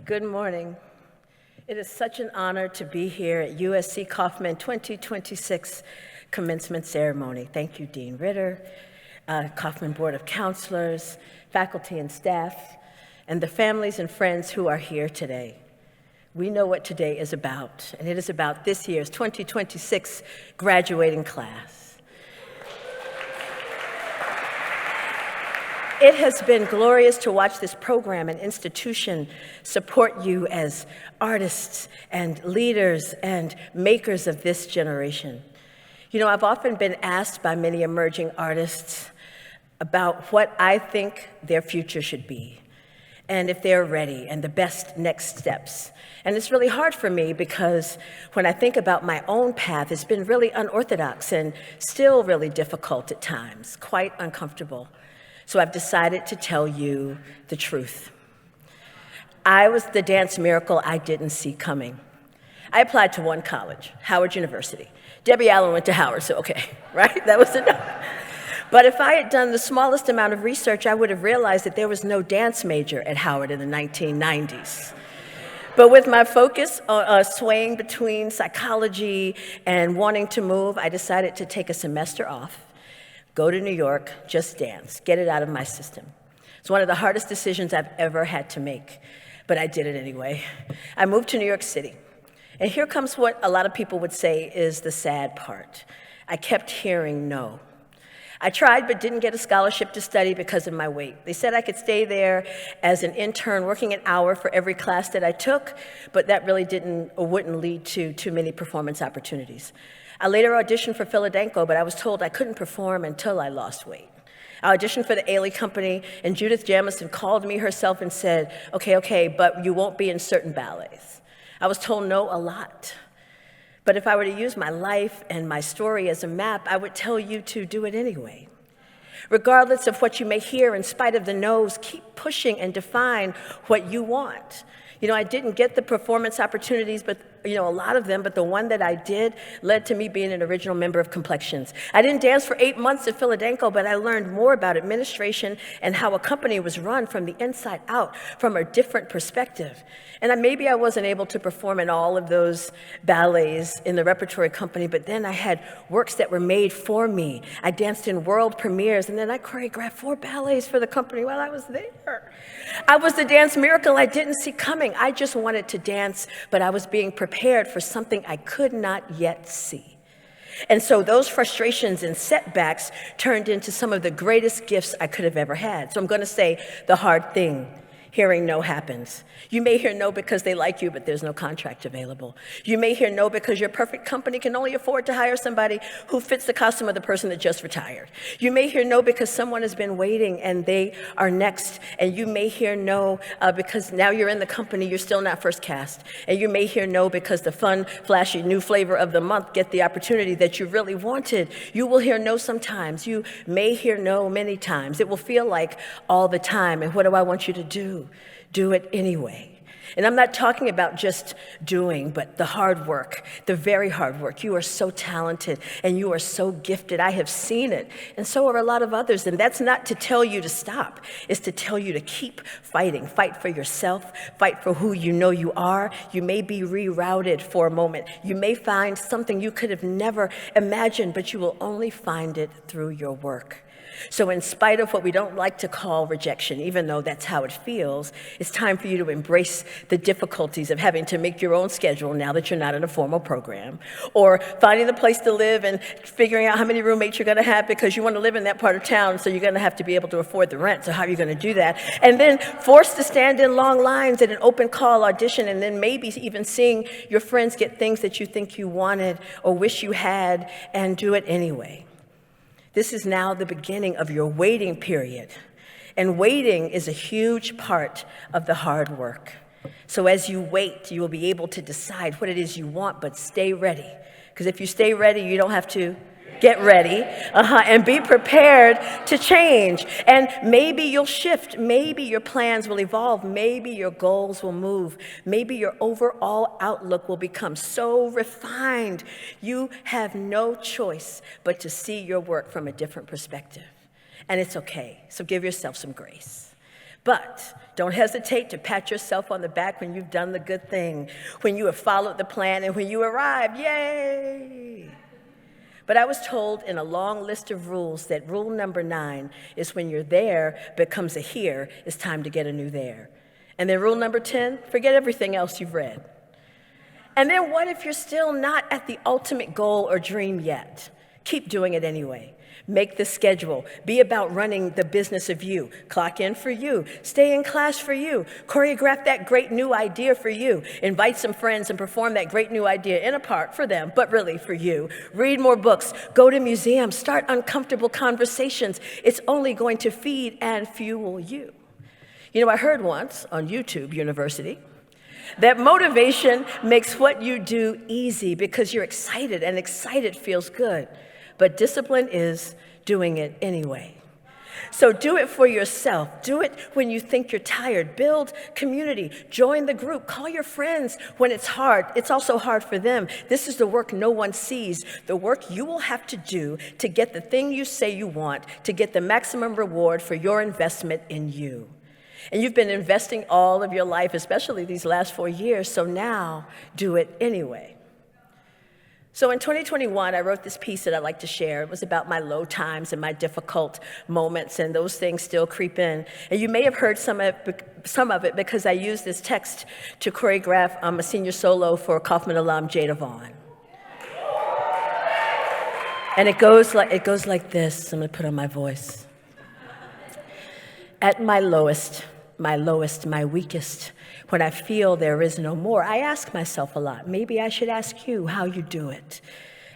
Good morning. It is such an honor to be here at USC Kaufman 2026 commencement ceremony. Thank you, Dean Ritter, Kaufman Board of Counselors, faculty and staff, and the families and friends who are here today. We know what today is about, and it is about this year's 2026 graduating class. It has been glorious to watch this program and institution support you as artists and leaders and makers of this generation. You know, I've often been asked by many emerging artists about what I think their future should be, and if they're ready, and the best next steps. And it's really hard for me because when I think about my own path, it's been really unorthodox and still really difficult at times, quite uncomfortable. So I've decided to tell you the truth. I was the dance miracle I didn't see coming. I applied to one college, Howard University. Debbie Allen went to Howard, so okay, right? That was enough. But if I had done the smallest amount of research, I would have realized that there was no dance major at Howard in the 1990s. But with my focus swaying between psychology and wanting to move, I decided to take a semester off, go to New York, just dance, get it out of my system. It's one of the hardest decisions I've ever had to make, but I did it anyway. I moved to New York City, and here comes what a lot of people would say is the sad part. I kept hearing no. I tried but didn't get a scholarship to study because of my weight. They said I could stay there as an intern working an hour for every class that I took, but that really wouldn't lead to too many performance opportunities. I later auditioned for Philadelphia, but I was told I couldn't perform until I lost weight. I auditioned for the Ailey Company, and Judith Jamison called me herself and said, okay, but you won't be in certain ballets. I was told no a lot. But if I were to use my life and my story as a map, I would tell you to do it anyway. Regardless of what you may hear, in spite of the no's, keep pushing and define what you want. You know, I didn't get the performance opportunities, but a lot of them, but the one that I did led to me being an original member of Complexions. I didn't dance for 8 months at Philadelphia, but I learned more about administration and how a company was run from the inside out, from a different perspective. And maybe I wasn't able to perform in all of those ballets in the repertory company, but then I had works that were made for me. I danced in world premieres, and then I choreographed 4 ballets for the company while I was there. I was the dance miracle I didn't see coming. I just wanted to dance, but I was being prepared for something I could not yet see. And so those frustrations and setbacks turned into some of the greatest gifts I could have ever had. So I'm going to say the hard thing. Hearing no happens. You may hear no because they like you, but there's no contract available. You may hear no because your perfect company can only afford to hire somebody who fits the costume of the person that just retired. You may hear no because someone has been waiting and they are next. And you may hear no because now you're in the company, you're still not first cast. And you may hear no because the fun, flashy new flavor of the month get the opportunity that you really wanted. You will hear no sometimes. You may hear no many times. It will feel like all the time. And what do I want you to do? Do it anyway. And I'm not talking about just doing, but the hard work, the very hard work. You are so talented and you are so gifted. I have seen it, and so are a lot of others. And that's not to tell you to stop. It's to tell you to keep fighting. Fight for yourself. Fight for who you know you are. You may be rerouted for a moment. You may find something you could have never imagined, but you will only find it through your work. So in spite of what we don't like to call rejection, even though that's how it feels, it's time for you to embrace the difficulties of having to make your own schedule now that you're not in a formal program, or finding the place to live and figuring out how many roommates you're going to have because you want to live in that part of town, so you're going to have to be able to afford the rent. So how are you going to do that? And then forced to stand in long lines at an open call audition, and then maybe even seeing your friends get things that you think you wanted or wish you had, and do it anyway. This is now the beginning of your waiting period. And waiting is a huge part of the hard work. So as you wait, you will be able to decide what it is you want, but stay ready. Because if you stay ready, you don't have to get ready, and be prepared to change. And maybe you'll shift. Maybe your plans will evolve. Maybe your goals will move. Maybe your overall outlook will become so refined, you have no choice but to see your work from a different perspective. And it's okay. So give yourself some grace. But don't hesitate to pat yourself on the back when you've done the good thing, when you have followed the plan, and when you arrived. Yay! But I was told in a long list of rules that rule number 9 is when your there becomes a here, it's time to get a new there. And then rule number 10, forget everything else you've read. And then what if you're still not at the ultimate goal or dream yet? Keep doing it anyway. Make the schedule. Be about running the business of you. Clock in for you. Stay in class for you. Choreograph that great new idea for you. Invite some friends and perform that great new idea in a part for them, but really for you. Read more books. Go to museums. Start uncomfortable conversations. It's only going to feed and fuel you. You know, I heard once on YouTube University that motivation makes what you do easy because you're excited, and excited feels good. But discipline is doing it anyway. So do it for yourself. Do it when you think you're tired. Build community. Join the group. Call your friends when it's hard. It's also hard for them. This is the work no one sees, the work you will have to do to get the thing you say you want, to get the maximum reward for your investment in you. And you've been investing all of your life, especially these last 4 years, so now do it anyway. So in 2021, I wrote this piece that I'd like to share. It was about my low times and my difficult moments, and those things still creep in. And you may have heard some of it because I used this text to choreograph a senior solo for Kaufman alum Jada Vaughn. And it goes like this. I'm going to put on my voice. At my lowest, my weakest, when I feel there is no more, I ask myself a lot. Maybe I should ask you how you do it.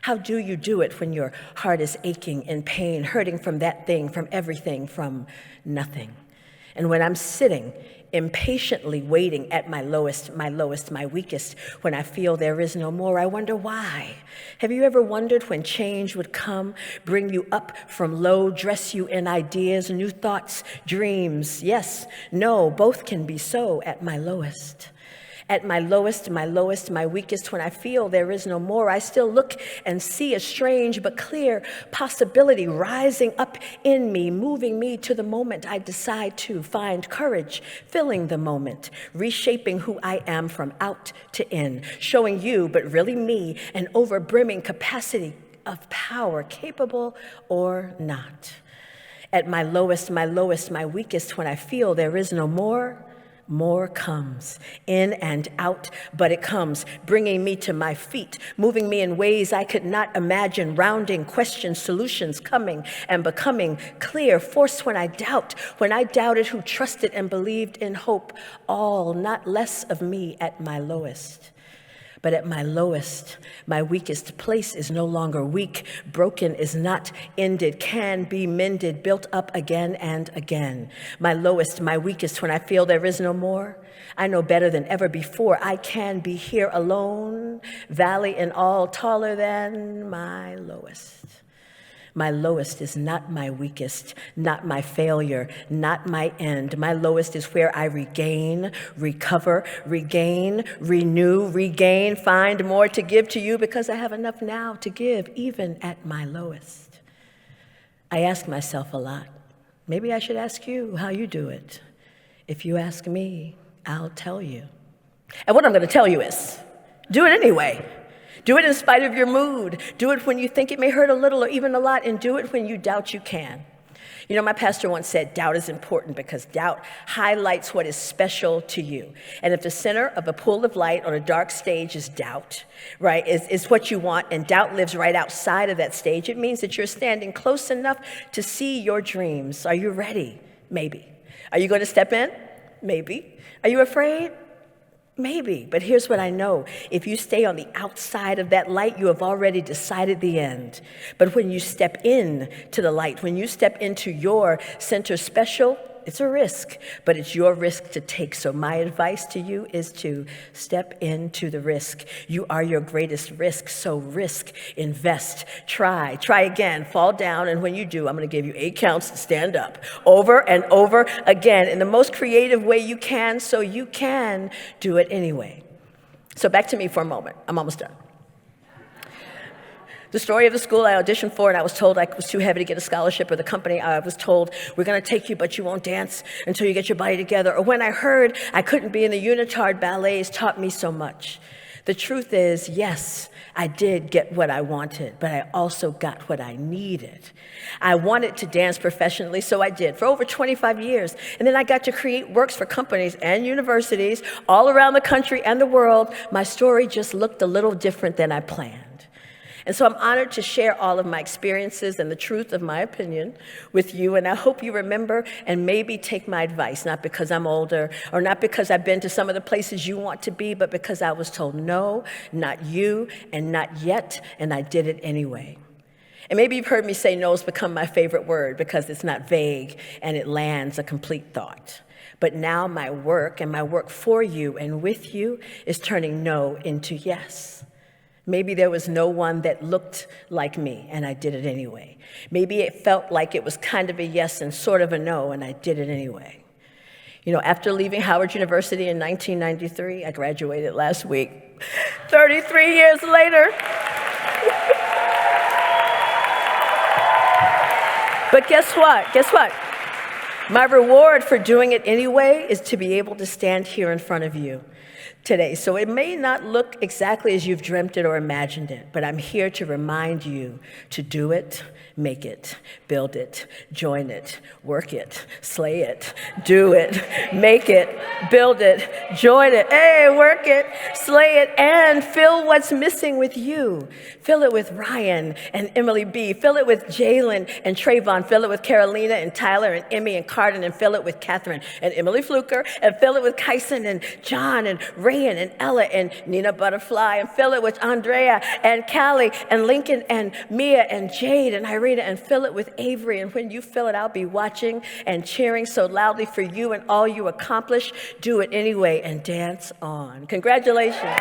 How do you do it when your heart is aching in pain, hurting from that thing, from everything, from nothing? And when I'm sitting impatiently waiting at my lowest, my weakest, when I feel there is no more, I wonder why. Have you ever wondered when change would come, bring you up from low, dress you in ideas, new thoughts, dreams? Yes, no, both can be so at my lowest. At my lowest, my weakest, when I feel there is no more, I still look and see a strange but clear possibility rising up in me, moving me to the moment I decide to find courage, filling the moment, reshaping who I am from out to in, showing you, but really me, an overbrimming capacity of power, capable or not. At my lowest, my weakest, when I feel there is no more, more comes, in and out, but it comes, bringing me to my feet, moving me in ways I could not imagine, rounding questions, solutions, coming and becoming clear, force when I doubted who trusted and believed in hope, all not less of me at my lowest. But at my lowest, my weakest place is no longer weak, broken is not ended, can be mended, built up again and again. My lowest, my weakest, when I feel there is no more, I know better than ever before I can be here alone, valley and all, taller than my lowest. My lowest is not my weakest, not my failure, not my end. My lowest is where I regain, recover, regain, renew, regain, find more to give to you because I have enough now to give, even at my lowest. I ask myself a lot. Maybe I should ask you how you do it. If you ask me, I'll tell you. And what I'm going to tell you is, do it anyway. Do it in spite of your mood. Do it when you think it may hurt a little or even a lot, and do it when you doubt you can. You know, my pastor once said, doubt is important because doubt highlights what is special to you. And if the center of a pool of light on a dark stage is doubt, right, is what you want, and doubt lives right outside of that stage, it means that you're standing close enough to see your dreams. Are you ready? Maybe. Are you going to step in? Maybe. Are you afraid? Maybe, but here's what I know. If you stay on the outside of that light, you have already decided the end. But when you step in to the light, when you step into your center special, it's a risk, but it's your risk to take. So my advice to you is to step into the risk. You are your greatest risk, so risk, invest, try again, fall down, and when you do, I'm going to give you 8 counts to stand up over and over again in the most creative way you can, so you can do it anyway. So back to me for a moment. I'm almost done. The story of the school I auditioned for, and I was told I was too heavy to get a scholarship, or the company I was told, we're going to take you, but you won't dance until you get your body together. Or when I heard I couldn't be in the unitard ballets taught me so much. The truth is, yes, I did get what I wanted, but I also got what I needed. I wanted to dance professionally, so I did for over 25 years. And then I got to create works for companies and universities all around the country and the world. My story just looked a little different than I planned. And so I'm honored to share all of my experiences and the truth of my opinion with you, and I hope you remember and maybe take my advice, not because I'm older or not because I've been to some of the places you want to be, but because I was told no, not you, and not yet, and I did it anyway. And maybe you've heard me say no has become my favorite word because it's not vague and it lands a complete thought. But now my work and my work for you and with you is turning no into yes. Maybe there was no one that looked like me, and I did it anyway. Maybe it felt like it was kind of a yes and sort of a no, and I did it anyway. You know, after leaving Howard University in 1993, I graduated last week, 33 years later. But guess what? Guess what? My reward for doing it anyway is to be able to stand here in front of you today. So it may not look exactly as you've dreamt it or imagined it, but I'm here to remind you to do it, make it, build it, join it, work it, slay it, do it, make it, build it, join it, hey, work it, slay it, and fill what's missing with you. Fill it with Ryan and Emily B. Fill it with Jalen and Trayvon. Fill it with Carolina and Tyler and Emmy and Carden, and fill it with Catherine and Emily Fluker, and fill it with Kyson and John and Rayan and Ella and Nina Butterfly, and fill it with Andrea and Callie and Lincoln and Mia and Jade and Irina, and fill it with Avery. And when you fill it, I'll be watching and cheering so loudly for you and all you accomplish. Do it anyway and dance on. Congratulations.